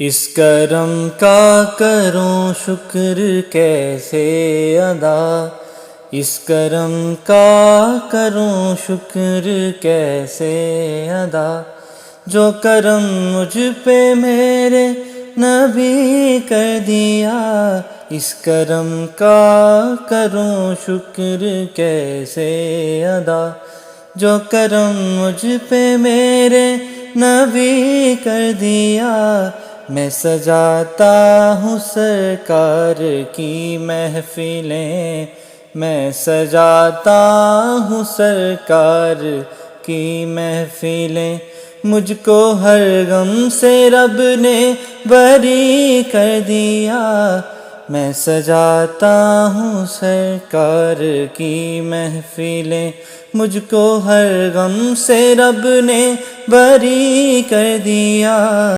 इस करम का करूं शुक्र कैसे अदा, इस करम का करूं शुक्र कैसे अदा। जो करम मुझ पे मेरे नबी कर दिया, इस करम का करूं शुक्र कैसे अदा। जो करम मुझ पे मेरे नबी कर दिया, मैं सजाता हूँ सरकार की महफिलें, मैं सजाता हूँ सरकार की महफिलें। मुझको हर गम से रब ने बरी कर दिया, मैं सजाता हूँ सरकार की महफिलें। मुझको हर गम से रब ने बरी कर दिया।